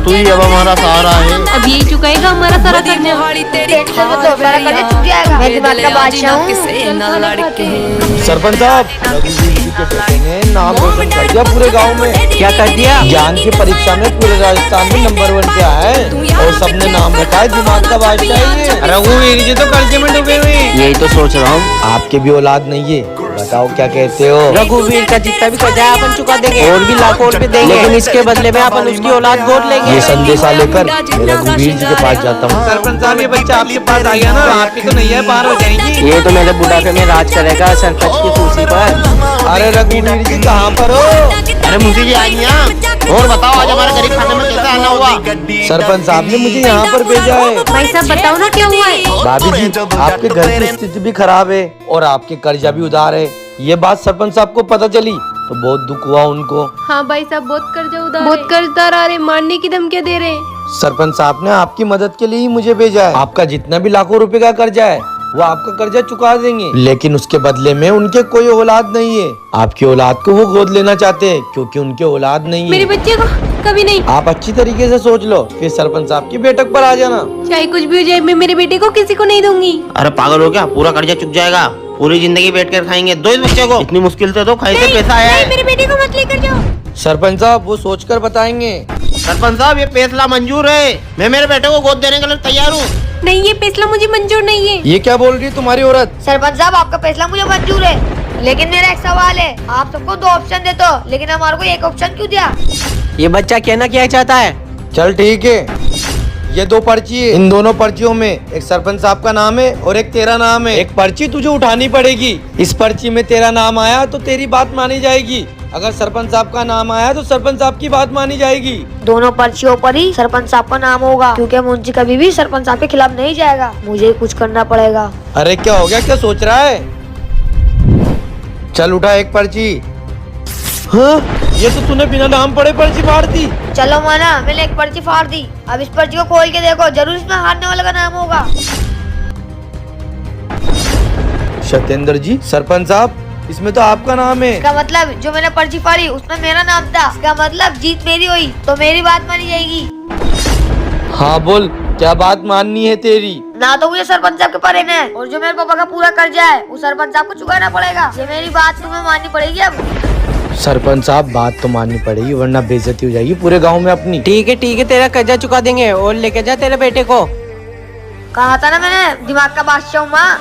तू ही अब हमारा सहारा है। अब यही चुकाएगा हमारा सारा कर्जा। मैं दिमाग का बादशाह हूँ। सरपंच साहब, रघुवीर जी के बेटे ने नाम रोशन कर दिया पूरे गांव में। क्या कर दिया? ज्ञान की परीक्षा में पूरे राजस्थान में नंबर 1 पे आया है और सबने नाम रखा है दिमाग का बादशाह ये। रघुवीर जी तो कर्जे में डूबे हुए हैं। यही तो सोच रहा हूँ, आपके भी औलाद नहीं है, बताओ क्या कहते हो? रघुवीर का जितना भी कर्जा है अपन चुका देंगे और भी लाखों रुपए देंगे, लेकिन इसके बदले में अपन उसकी औलाद गोद लेंगे। ये संदेशा लेकर मैं रघुवीर जी के पास जाता हूँ। सरपंच साहब, ये बच्चा आपके पास आ गया ना, आपकी तो नैया पार हो जाएंगी। ये तो मेरे बुढ़ापे में राज करेगा सरपंच की कुर्सी पर। अरे रघुवीर जी कहाँ पर हो? अरे मुझे जी आई यहाँ। और बताओ आज हमारे गरीब खाने में कैसा आना हुआ? सरपंच साहब ने मुझे यहाँ पर भेजा है। भाई साहब बताओ ना क्या हुआ है? भाभी जी, आपके घर की स्थिति भी खराब है और आपके कर्जा भी उधार है। ये बात सरपंच साहब को पता चली तो बहुत दुख हुआ उनको। हाँ भाई साहब, बहुत कर्जदार आ रहे, मारने की धमकियाँ दे रहे हैं। सरपंच साहब ने आपकी मदद के लिए ही मुझे भेजा है। आपका जितना भी लाखों रुपए का कर्जा है वो आपका कर्जा चुका देंगे, लेकिन उसके बदले में उनके कोई औलाद नहीं है। आपकी औलाद को वो गोद लेना चाहते हैं क्योंकि उनके औलाद नहीं मेरे है। बच्चे को कभी नहीं। आप अच्छी तरीके से सोच लो, फिर सरपंच साहब की बैठक पर आ जाना। चाहे कुछ भी हो जाए, मैं मेरे बेटे को किसी को नहीं दूंगी। अरे पागल हो क्या? पूरा कर्जा चुक जाएगा, पूरी जिंदगी बैठ कर खाएंगे। दो इस बच्चे को इतनी मुश्किल से तो कैसे पैसा आया है? मेरे बेटे को मत लेकर जाओ। सरपंच साहब वो सोचकर बताएंगे। सरपंच साहब, ये फैसला मंजूर है। मैं मेरे बेटे को गोद देने के लिए तैयार हूँ। नहीं, ये फैसला मुझे मंजूर नहीं है। ये क्या बोल रही है तुम्हारी औरत? सरपंच साहब, आपका फैसला मुझे मंजूर है, लेकिन मेरा एक सवाल है। आप सबको 2 ऑप्शन देते हो, लेकिन हमारे को एक ऑप्शन क्यों दिया? ये बच्चा कहना क्या चाहता है? चल ठीक है, ये 2 पर्ची है। इन दोनों पर्चियों में एक सरपंच साहब का नाम है और एक तेरा नाम है। एक पर्ची तुझे उठानी पड़ेगी। इस पर्ची में तेरा नाम आया तो तेरी बात मानी जाएगी, अगर सरपंच साहब का नाम आया तो सरपंच साहब की बात मानी जाएगी। दोनों पर्चियों पर ही सरपंच साहब का नाम होगा, क्योंकि मुंशी कभी भी सरपंच साहब के खिलाफ नहीं जाएगा। मुझे कुछ करना पड़ेगा। अरे क्या हो गया, क्या सोच रहा है? चल उठा एक पर्ची। हाँ, ये तो तूने बिना नाम पढ़े पर्ची फाड़ दी। चलो माना, मैंने एक पर्ची फाड़ दी। अब इस पर्ची को खोल के देखो, जरूर इसमें हारने वाले का नाम होगा। सत्येंद्र जी, सरपंच साहब, इसमें तो आपका नाम है। इसका मतलब जो मैंने पर्ची फाड़ी उसमें मेरा नाम था। इसका मतलब जीत मेरी हुई तो मेरी बात मानी जाएगी। हाँ बोल, क्या बात माननी है तेरी? ना तो मुझे सरपंच साहब के पर रहना है, और जो मेरे पापा का पूरा कर्जा है वो सरपंच साहब को चुकाना पड़ेगा। ये मेरी बात तुम्हें माननी पड़ेगी। अब सरपंच साहब, बात तो माननी पड़ेगी वरना बेइज्जती हो जाएगी पूरे गांव में अपनी। ठीक है, तेरा कर्जा चुका देंगे और लेके जा तेरे बेटे को। कहा था ना मैंने, दिमाग का बादशाह हूँ माँ।